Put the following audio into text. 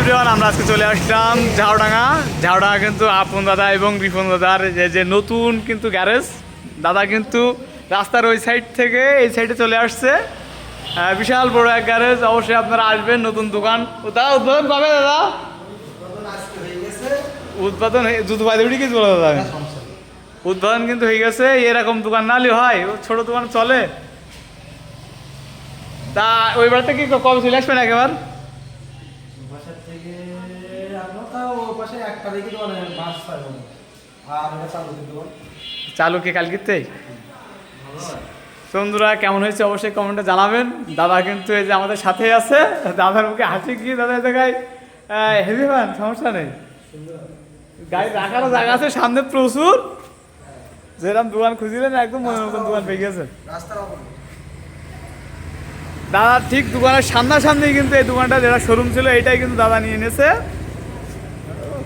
Everyone, আমরা আজকে চলে আসলাম ঝাউডাঙ্গা কিন্তু আপন দাদা এবং রিপন দাদার যে নতুন কিন্তু গ্যারেজ। দাদা কিন্তু রাস্তার ওই সাইড থেকে এই সাইডে চলে আসছে। বিশাল বড় এক গ্যারেজ, অবশ্যই আপনারা আসবেন। নতুন দোকান দাদা উদ্বোধন কবে দাদা? উদ্বোধন জুতো বাইরে উঠে কিছু বলো দাদা, উদ্বোধন কিন্তু হয়ে গেছে। এরকম দোকান নালি হয়, ছোট দোকান চলে। তা ওই বাড়িতে কি কবে চলে আসবেন একেবার? চালু কি কালকেতে? বন্ধুরা কেমন হয়েছে অবশ্যই কমেন্টে জানাবেন। দাদা কিন্তু এই যে আমাদের সাথে আছে, দাদার মুখে হাসি কি দাদা জায়গায় হেভি পান, সমস্যা নেই। গাড়ি রাখারও জায়গা আছে সামনে প্রচুর। যেরকম দোকান খুঁজিলেন একদম মনের মতন দোকান পেয়ে গেছে। দাদা ঠিক দোকানের সামনাসামনি কিন্তু এই দোকানটা যেটা শোরুম ছিল এইটাই কিন্তু দাদা নিয়ে নিয়েছে।